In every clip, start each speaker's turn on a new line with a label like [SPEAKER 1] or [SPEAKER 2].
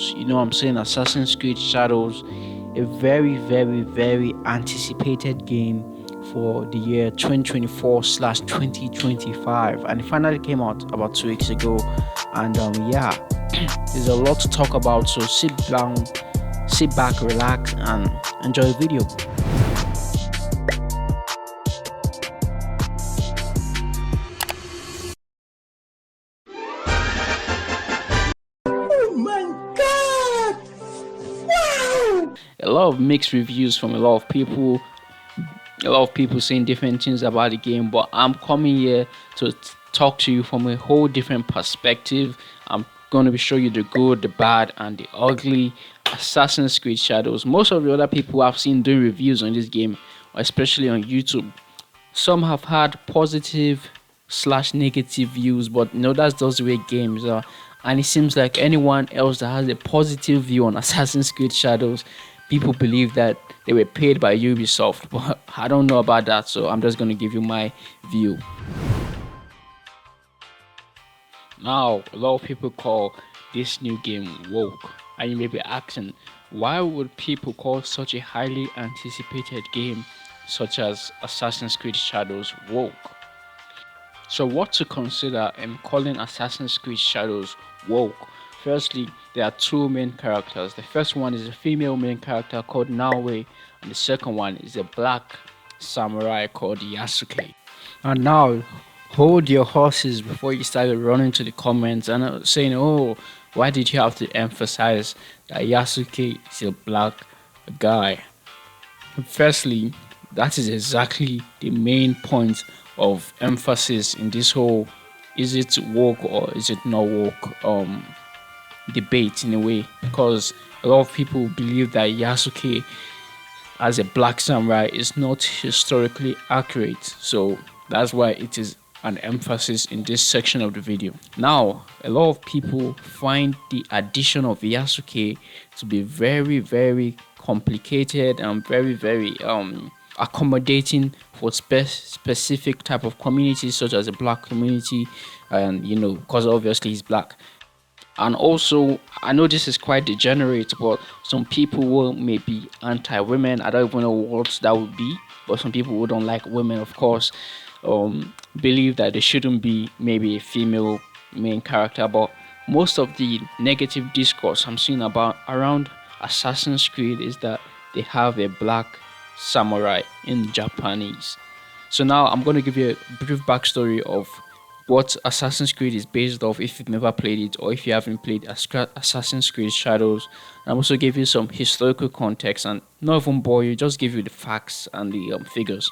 [SPEAKER 1] Shadows. You know what I'm saying? Assassin's Creed Shadows, a very anticipated game for the year 2024/2025, and it finally came out about 2 weeks ago. And yeah, there's a lot to talk about. So sit back, relax, and enjoy the video. A lot of mixed reviews from a lot of people. A lot of people saying different things about the game, but I'm coming here to talk to you from a whole different perspective. I'm going to be showing you the good, the bad, and the ugly Assassin's Creed Shadows. Most of the other people I've seen doing reviews on this game, especially on YouTube, some have had positive slash negative views, but that's just the way games are. And it seems like anyone else that has a positive view on Assassin's Creed Shadows, people believe that they were paid by Ubisoft. But I don't know about that, so I'm just going to give you my view. Now, a lot of people call this new game woke, and you may be asking, why would people call such a highly anticipated game such as Assassin's Creed Shadows woke? So what to consider in calling Assassin's Creed Shadows woke? Firstly, there are two main characters. The first one is a female main character called Naoe, and the second one is a black samurai called Yasuke. And now, hold your horses before you start running to the comments and saying, oh, why did you have to emphasize that Yasuke is a black guy? Firstly, that is exactly the main point of emphasis in this whole is it woke or is it not woke debate, in a way, because a lot of people believe that Yasuke as a black samurai is not historically accurate, so that's why it is an emphasis in this section of the video. Now, a lot of people find the addition of Yasuke to be very complicated and very accommodating for specific type of communities, such as the black community, and because obviously he's black. And also, I know this is quite degenerate, but some people will maybe anti-women. I don't even know what that would be, but some people who don't like women, of course, believe that there shouldn't be maybe a female main character. But most of the negative discourse I'm seeing about around Assassin's Creed is that they have a black samurai in Japanese. So now I'm going to give you a brief backstory of what Assassin's Creed is based off, if you've never played it or if you haven't played Assassin's Creed Shadows. And I'm also give you some historical context and not even bore you, just give you the facts and the figures.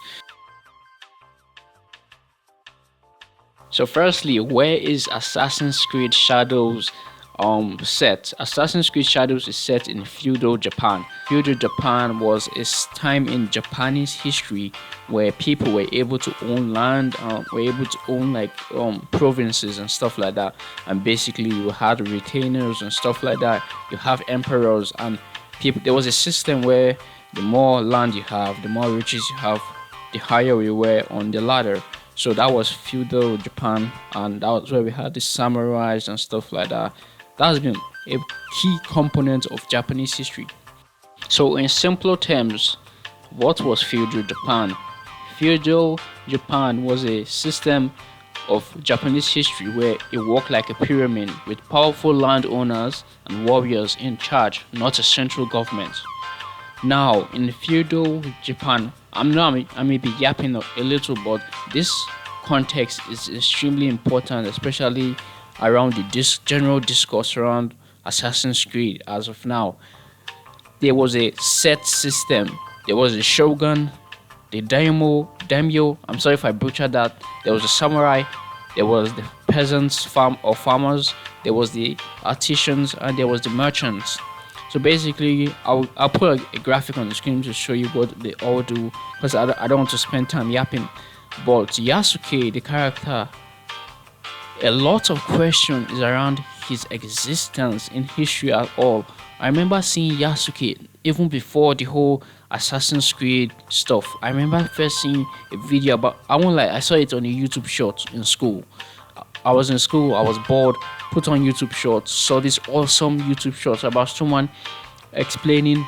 [SPEAKER 1] So firstly, where is Assassin's Creed Shadows set? Assassin's Creed Shadows is set in feudal Japan. Feudal Japan was a time in Japanese history where people were able to own land, were able to own provinces and stuff like that. And basically, you had retainers and stuff like that. You have emperors and people. There was a system where the more land you have, the more riches you have, the higher you were on the ladder. So that was feudal Japan, and that was where we had the samurais and stuff like that. That has been a key component of Japanese history. So in simpler terms, what was feudal Japan? Feudal Japan was a system of Japanese history where it worked like a pyramid with powerful landowners and warriors in charge, not a central government. Now, in feudal Japan, I may be yapping a little, but this context is extremely important, especially around the general discourse around Assassin's Creed as of now. There was a set system. There was a shogun, the daimyo. I'm sorry if I butchered that. There was a samurai. There was the peasants, farmers. There was the artisans, and there was the merchants. So basically, I'll put a graphic on the screen to show you what they all do, because I don't want to spend time yapping. But Yasuke, the character, a lot of questions is around his existence in history at all. I remember seeing Yasuke even before the whole Assassin's Creed stuff. I remember first seeing a video I saw it on a YouTube short in school. I was in school, I was bored, put on YouTube Shorts, saw this awesome YouTube Shorts about someone explaining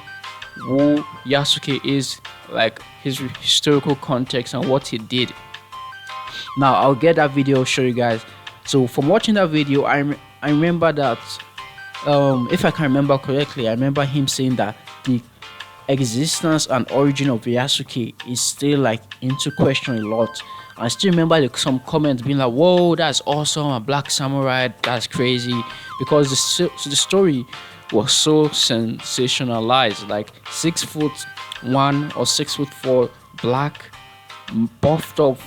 [SPEAKER 1] who Yasuke is, like his historical context and what he did. Now I'll get that video, show you guys. So from watching that video, I remember that if I can remember correctly, I remember him saying that the existence and origin of Yasuke is still like into question a lot. I still remember some comments being like, "Whoa, that's awesome! A black samurai, that's crazy," because the story was so sensationalized. Like 6'1" or 6'4", black, buffed up,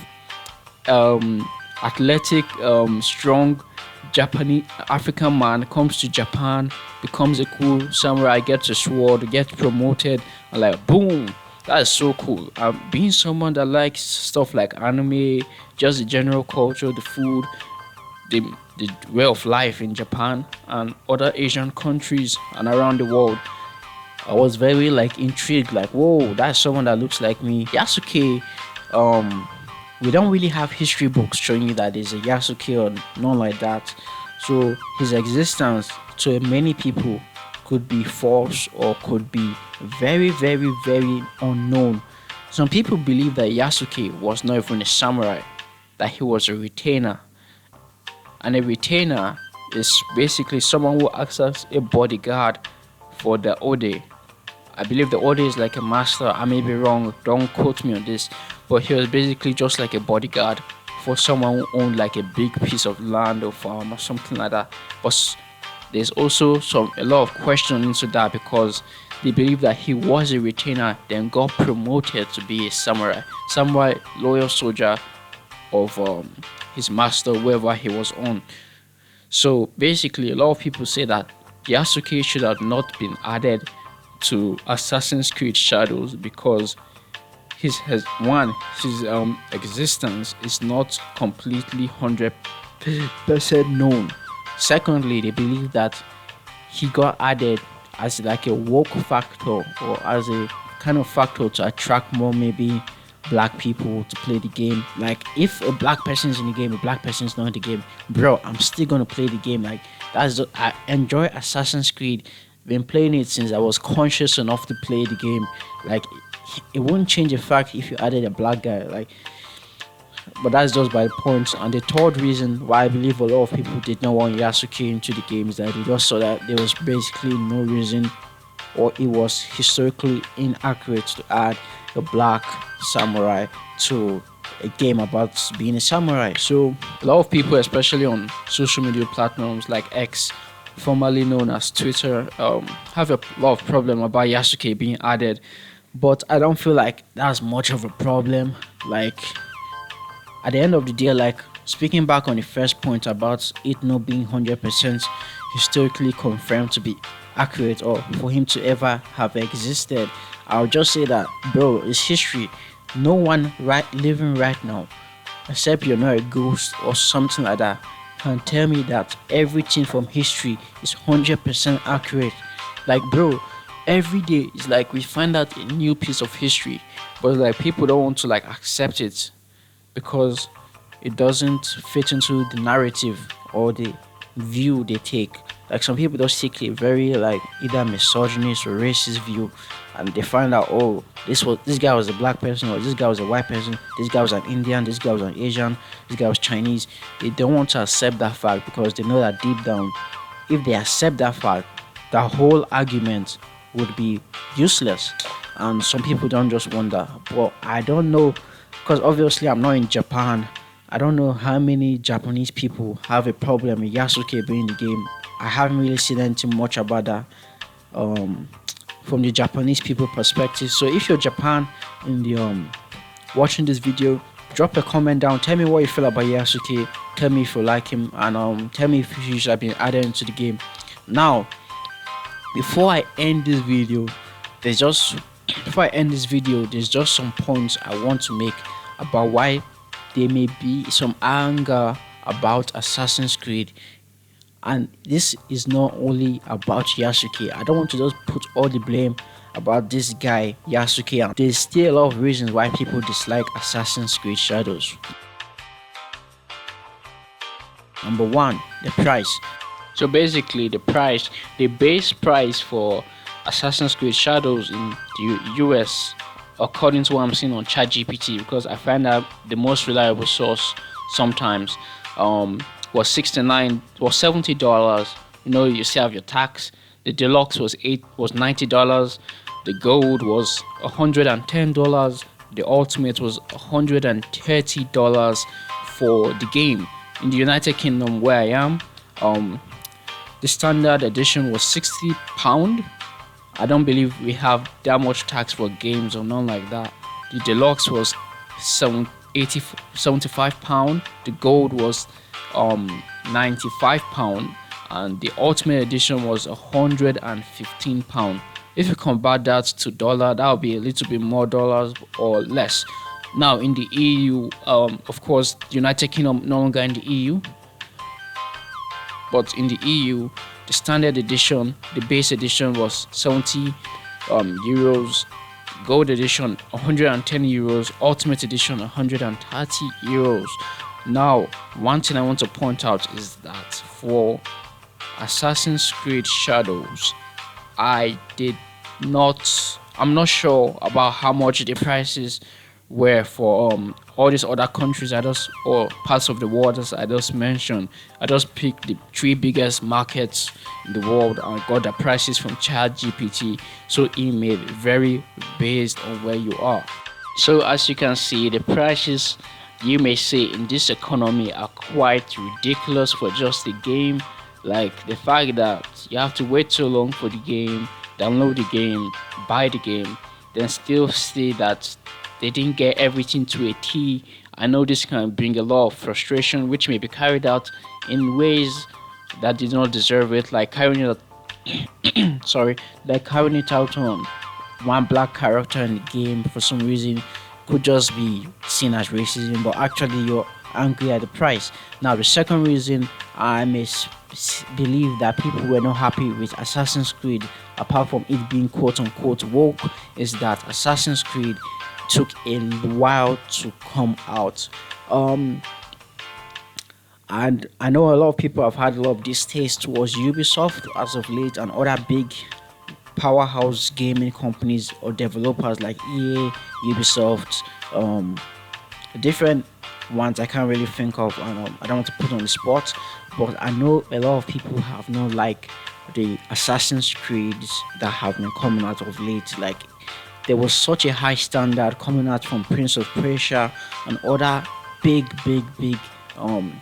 [SPEAKER 1] athletic, strong Japanese African man comes to Japan, becomes a cool samurai, gets a sword, gets promoted, and like boom, that is so cool. Being someone that likes stuff like anime, just the general culture, the food, the the way of life in Japan and other Asian countries and around the world, I was very like intrigued. Like, whoa, that's someone that looks like me. Yasuke, we don't really have history books showing you that there's a Yasuke or none like that. So his existence to many people could be false or could be very, very, very unknown. Some people believe that Yasuke was not even a samurai, that he was a retainer. And a retainer is basically someone who acts as a bodyguard for the Ode. I believe the Ode is like a master. I may be wrong, don't quote me on this, but he was basically just like a bodyguard for someone who owned like a big piece of land or farm or something like that. But there's also a lot of question into that because they believe that he was a retainer, then got promoted to be a samurai, loyal soldier of his master, wherever he was on. So basically, a lot of people say that Yasuke should have not been added to Assassin's Creed Shadows because his existence is not completely 100% known. Secondly, they believe that he got added as like a woke factor or as a kind of factor to attract more maybe black people to play the game. Like if a black person is in the game, a black person is not in the game, bro, I'm still gonna play the game. Like I enjoy Assassin's Creed. Been playing it since I was conscious enough to play the game. Like it won't change the fact if you added a black guy. Like, but that's just by the point. And the third reason why I believe a lot of people did not want Yasuke into the game is that they just saw that there was basically no reason, or it was historically inaccurate to add a black samurai to a game about being a samurai. So a lot of people, especially on social media platforms like X, formerly known as Twitter, have a lot of problem about Yasuke being added. But I don't feel like that's much of a problem. Like at the end of the day, like speaking back on the first point about it not being 100% historically confirmed to be accurate or for him to ever have existed, I'll just say that, bro, it's history. No one living right now, except you're not a ghost or something like that, can tell me that everything from history is 100% accurate. Like, bro, every day is like we find out a new piece of history, but like people don't want to like accept it because it doesn't fit into the narrative or the view they take. Like some people just take a very like either misogynist or racist view, and they find out, oh, this guy was a black person, or this guy was a white person, this guy was an Indian, this guy was an Asian, this guy was Chinese. They don't want to accept that fact because they know that deep down, if they accept that fact, the whole argument would be useless. And some people don't just wonder. But I don't know, because obviously I'm not in Japan. I don't know how many Japanese people have a problem with Yasuke being in the game. I haven't really seen anything much about that from the Japanese people perspective. So if you're Japan in the watching this video, drop a comment down. Tell me what you feel about Yasuke. Tell me if you like him, and tell me if he should have been added into the game. Now, before I end this video, there's just some points I want to make about why there may be some anger about Assassin's Creed. And this is not only about Yasuke. I don't want to just put all the blame about this guy Yasuke. And there's still a lot of reasons why people dislike Assassin's Creed Shadows. Number one, the price. So basically, the base price for Assassin's Creed Shadows in the US, according to what I'm seeing on ChatGPT, because I find that the most reliable source sometimes, um, was $70. You know, you still have your tax. The deluxe was $90. The gold was $110. The ultimate was $130 for the game. In the United Kingdom, where I am, um, the standard edition was £60. I don't believe we have that much tax for games or none like that. The deluxe was 7 80 £75. The gold was £95, and the ultimate edition was £115. If you convert that to dollar, that would be a little bit more dollars or less. Now in the EU, of course, the United Kingdom no longer in the EU, but in the EU, the standard edition, the base edition was 70 euros, gold edition 110 euros, ultimate edition 130 euros. Now, one thing I want to point out is that for Assassin's Creed Shadows, I did not. I'm not sure about how much the prices were for all these other countries I just or parts of the world as I just mentioned. I just picked the three biggest markets in the world and got the prices from ChatGPT, so it made very based on where you are. So as you can see, the prices you may say in this economy are quite ridiculous for just the game. Like the fact that you have to wait so long for the game, download the game, buy the game, then still say that they didn't get everything to a T. I know this can bring a lot of frustration, which may be carried out in ways that did not deserve it, like carrying it, sorry, like carrying it out on one black character in the game for some reason could just be seen as racism, but actually you're angry at the price. Now, the second reason I may believe that people were not happy with Assassin's Creed, apart from it being quote unquote woke, is that Assassin's Creed took a while to come out. Um, and I know a lot of people have had a lot of distaste towards Ubisoft as of late and other big powerhouse gaming companies or developers like EA, Ubisoft, different ones I can't really think of, and I don't want to put on the spot, but I know a lot of people have not liked the Assassin's Creeds that have been coming out of late. Like there was such a high standard coming out from Prince of Persia and other big um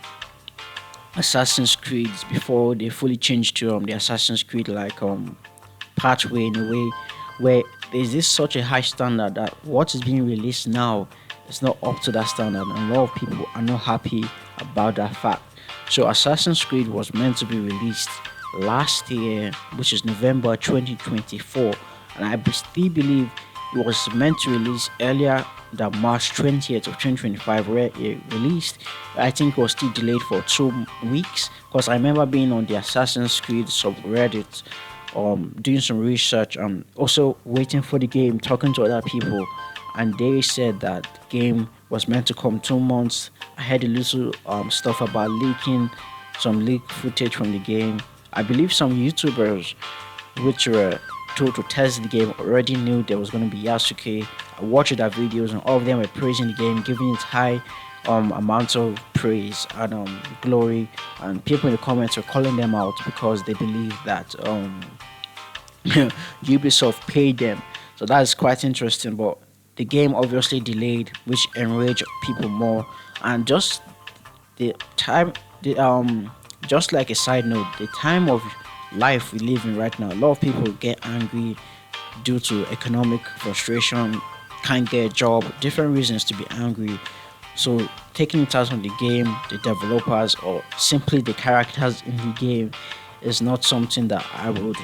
[SPEAKER 1] Assassin's Creeds before they fully changed to the Assassin's Creed like pathway in a way where there's this such a high standard that what is being released now is not up to that standard, and a lot of people are not happy about that fact. So Assassin's Creed was meant to be released last year, which is November 2024, and I still believe it was meant to release earlier than March 20th of 2025 where it released. I think it was still delayed for 2 weeks because I remember being on the Assassin's Creed subreddit doing some research and also waiting for the game, talking to other people, and they said that the game was meant to come 2 months. I heard a little stuff about leaking some leaked footage from the game. I believe some YouTubers which were told to test the game already knew there was going to be Yasuke. I watched their videos and all of them were praising the game, giving it high amounts of praise and glory, and people in the comments were calling them out because they believe that Ubisoft paid them. So that's quite interesting, but the game obviously delayed, which enraged people more. And just the time, just like a side note, the time of life we live in right now, a lot of people get angry due to economic frustration, can't get a job, different reasons to be angry. So taking it out on the game, the developers, or simply the characters in the game is not something that I would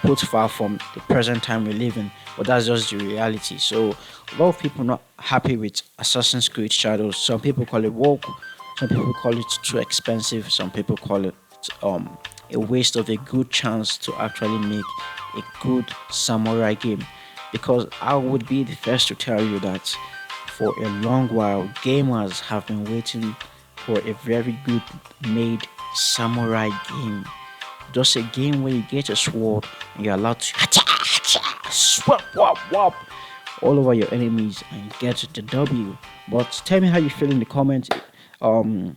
[SPEAKER 1] put far from the present time we live in, but that's just the reality. So a lot of people not happy with Assassin's Creed Shadows. Some people call it woke, some people call it too expensive, some people call it a waste of a good chance to actually make a good samurai game. Because I would be the first to tell you that for a long while gamers have been waiting for a very good made
[SPEAKER 2] samurai game. Just a game where you get a sword and you're allowed to swap, wap, wap all over your enemies and get the W. But tell me how you feel in the comments. Um,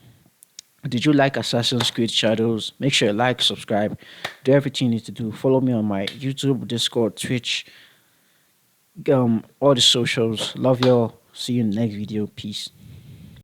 [SPEAKER 2] did you like Assassin's Creed Shadows? Make sure you like, subscribe, do everything you need to do. Follow me on my YouTube, Discord, Twitch, all the socials. Love y'all. See you in the next video. Peace.